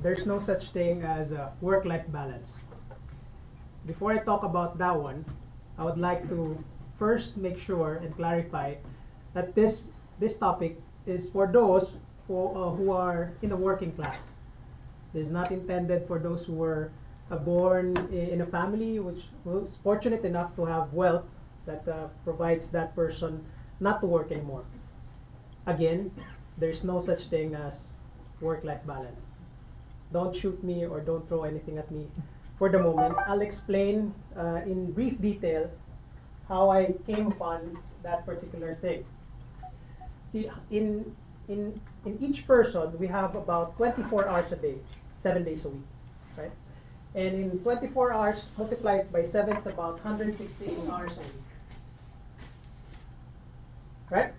there's no such thing as a work-life balance. Before I talk about that one, I would like to first make sure and clarify that this topic is for those who are in the working class. It is not intended for those who were born in a family which was fortunate enough to have wealth that provides that person not to work anymore. Again, there's no such thing as work-life balance. Don't shoot me or don't throw anything at me for the moment. I'll explain in brief detail how I came upon that particular thing. See, in each person, we have about 24 hours a day, 7 days a week, right? And in 24 hours multiplied by 7, it's about 168 hours a week. Right?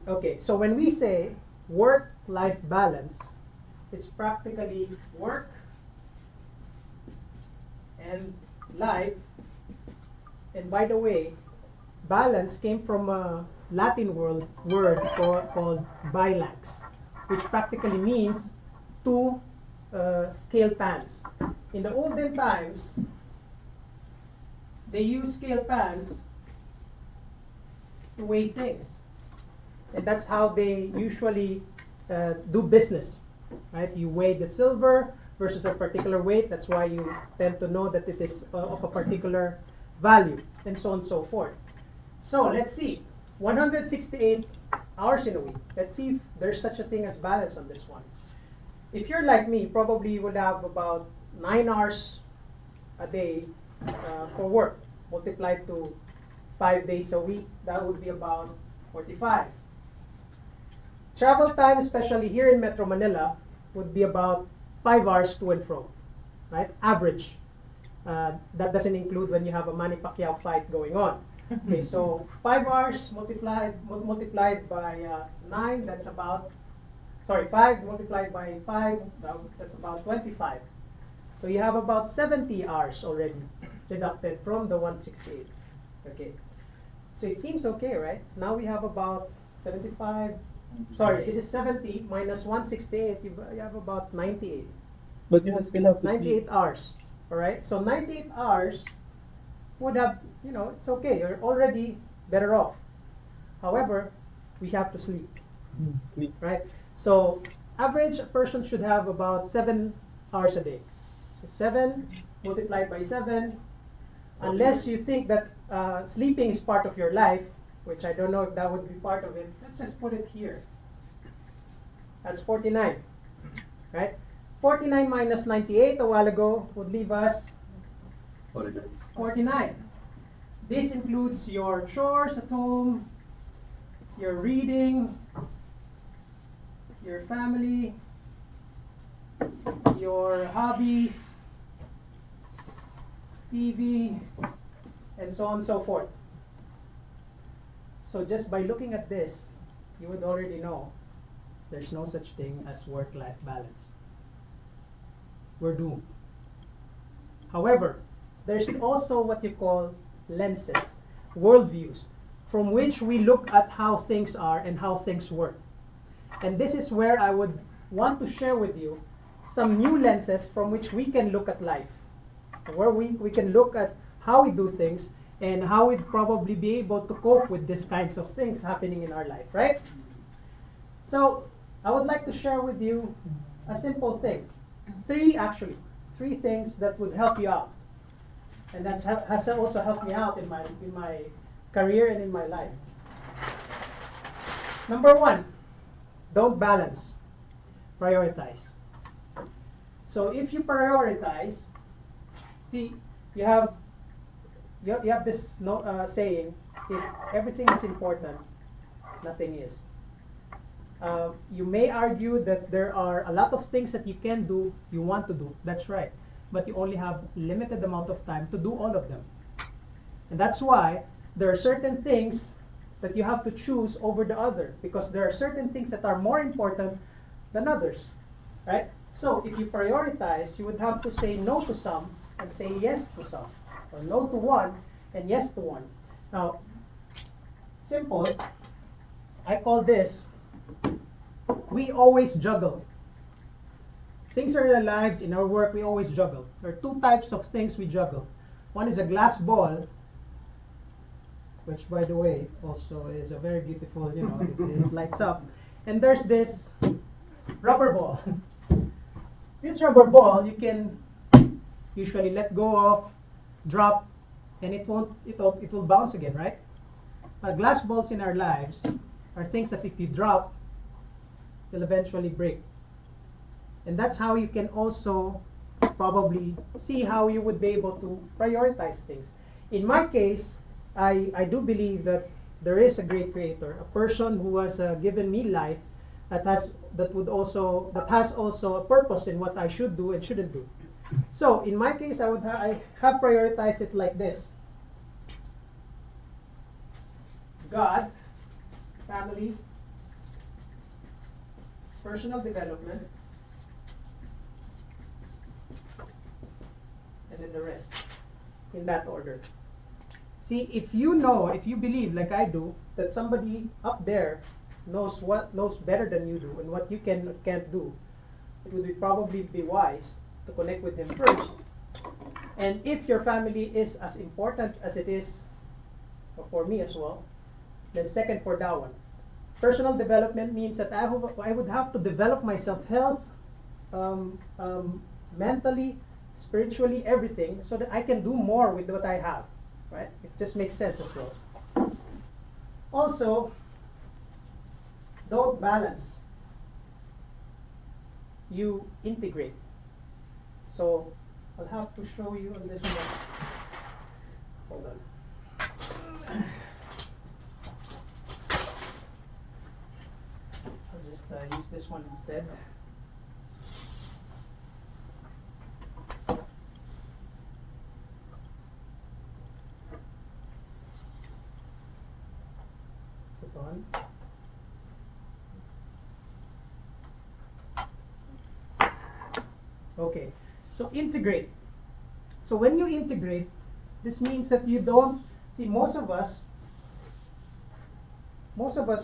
Okay, so when we say work-life balance, it's practically work and life. And by the way, balance came from a Latin word called bilax, which practically means two scale pans. In the olden times, they used scale pans to weigh things. And that's how they usually do business, right? You weigh the silver versus a particular weight. That's why you tend to know that it is of a particular value, and so on and so forth. So let's see, 168 hours in a week. Let's see if there's such a thing as balance on this one. If you're like me, probably you would have about 9 hours a day for work, multiplied to 5 days a week. That would be about 45. Travel time, especially here in Metro Manila, would be about 5 hours to and fro, right? Average. That doesn't include when you have a Manny Pacquiao fight going on. Okay, so 5 hours multiplied by 9, that's about, sorry, 5 multiplied by 5, that's about 25. So you have about 70 hours already deducted from the 168. Okay, so it seems okay, right? Now we have about 75. Sorry, this is 70 minus 168. You have about 98. But you still have to 98 hours. All right. So 98 hours would have, it's okay. You're already better off. However, we have to sleep. sleep. Right. So average person should have about 7 hours a day. So 7 multiplied by 7. Unless you think that sleeping is part of your life, which I don't know if that would be part of it. Let's just put it here. That's 49, right? 49 minus 98 a while ago would leave us 49. This includes your chores at home, your reading, your family, your hobbies, TV, and so on and so forth. So just by looking at this, you would already know there's no such thing as work-life balance. We're doomed. However, there's also what you call lenses, worldviews, from which we look at how things are and how things work. And this is where I would want to share with you some new lenses from which we can look at life, where we can look at how we do things and how we'd probably be able to cope with these kinds of things happening in our life, right? So I would like to share with you a simple thing. Three things that would help you out. And that has also helped me out in my career and in my life. Number 1, don't balance, prioritize. So if you prioritize, see, you have this saying, if everything is important, nothing is. You may argue that there are a lot of things that you can do, you want to do. That's right. But you only have limited amount of time to do all of them. And that's why there are certain things that you have to choose over the other, because there are certain things that are more important than others, right? So if you prioritize, you would have to say no to some and say yes to some, or no to one and yes to one. Now, simple, I call this, we always juggle. things in our lives, in our work, we always juggle. There are two types of things we juggle. One is a glass ball, which, by the way, also is a very beautiful, it lights up. And there's this rubber ball. This rubber ball, you can usually let go of, drop, and it will bounce again, right? But glass balls in our lives are things that if you drop, they'll eventually break. And that's how you can also probably see how you would be able to prioritize things. In my case, I do believe that there is a great creator, a person who has given me life that has also a purpose in what I should do and shouldn't do. So in my case, I have prioritized it like this: God, family, personal development, and then the rest, in that order. See, if you believe like I do, that somebody up there knows better than you do and what you can't do, it would probably be wise to connect with him first. And if your family is as important as it is for me as well, then second for that one. Personal development means that I would have to develop myself, health, mentally, spiritually, everything, so that I can do more with what I have. Right? It just makes sense as well. Also, don't balance. You integrate. So I'll have to show you on this one. Hold on. I'll just use this one instead. On. Okay, so integrate. So when you integrate, this means that you don't see, most of us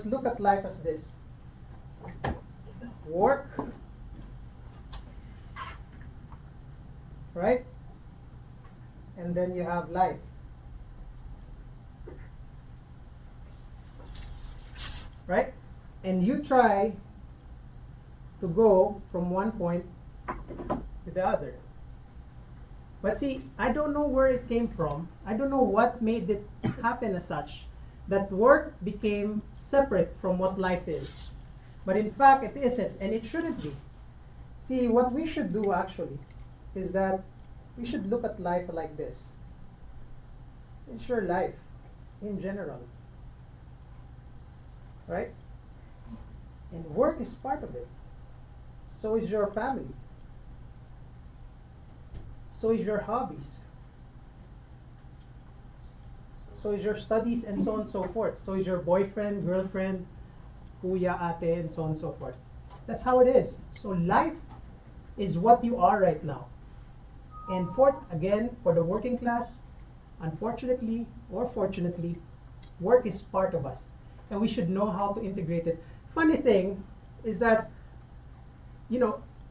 look at life as this: work, right? And then you have life. Right? And you try to go from one point to the other. But see, I don't know where it came from. I don't know what made it happen as such, that work became separate from what life is. But in fact, it isn't, and it shouldn't be. See, what we should do actually is that we should look at life like this. It's your life in general. Right? And work is part of it. So is your family. So is your hobbies. So is your studies, and so on and so forth. So is your boyfriend, girlfriend, kuya, ate, and so on and so forth. That's how it is. So life is what you are right now. And for the working class, unfortunately or fortunately, work is part of us. And we should know how to integrate it. Funny thing is that,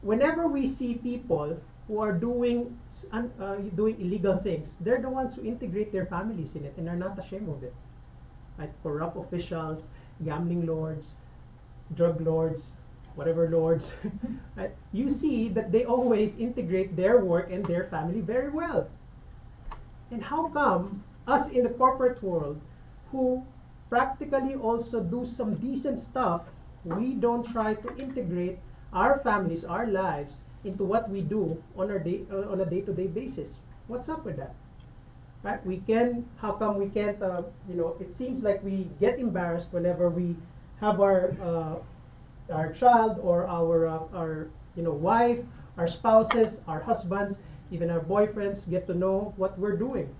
whenever we see people who are doing illegal things, they're the ones who integrate their families in it and are not ashamed of it. Like corrupt officials, gambling lords, drug lords, whatever lords. Right? You see that they always integrate their work and their family very well. And how come us in the corporate world, who practically also do some decent stuff, we don't try to integrate our families, our lives, into what we do on a day-to-day basis? What's up with that? Right? How come we can't, it seems like we get embarrassed whenever we have our child or our wife, our spouses, our husbands, even our boyfriends get to know what we're doing.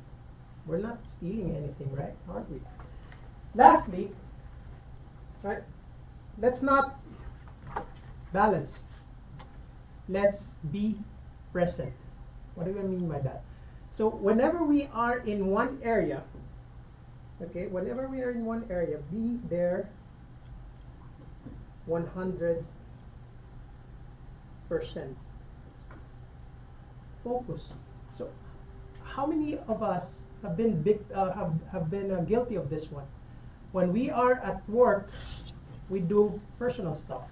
We're not stealing anything, right? Aren't we? Lastly, right, let's not balance. Let's be present. What do I mean by that? So whenever we are in one area, be there 100%. focus. So, how many of us have been guilty of this one? When we are at work, we do personal stuff.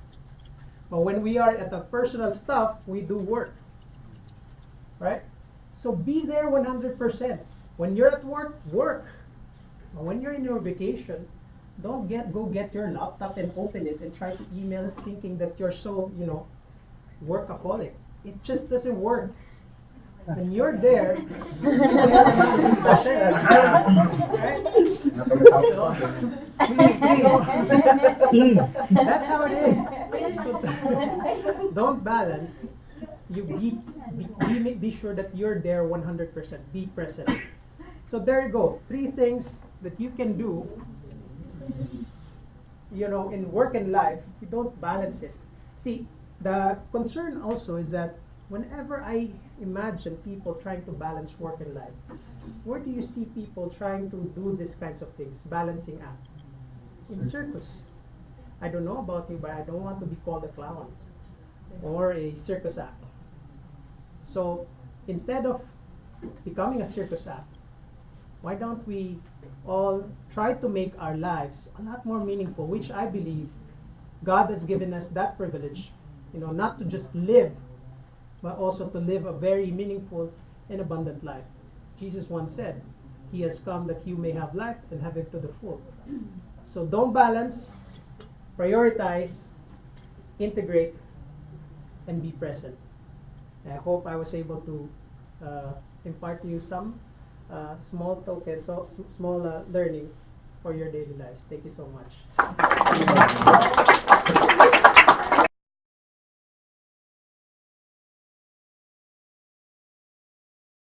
But when we are at the personal stuff, we do work. Right? So be there 100%. When you're at work, work. But when you're in your vacation, don't go get your laptop and open it and try to email it thinking that you're so, workaholic. It just doesn't work. When you're there, you're there 100%. Right? That's how it is. So, don't balance. You be sure that you're there 100%. Be present. So there you go. 3 things that you can do, in work and life. You don't balance it. See, the concern also is that whenever I imagine people trying to balance work and life, where do you see people trying to do these kinds of things, balancing act? In circus. I don't know about you, but I don't want to be called a clown or a circus act. So instead of becoming a circus act, why don't we all try to make our lives a lot more meaningful, which I believe God has given us that privilege, not to just live, but also to live a very meaningful and abundant life. Jesus once said, He has come that you may have life and have it to the full. So don't balance, prioritize, integrate, and be present. I hope I was able to impart to you some small tokens, small learning for your daily lives. Thank you so much.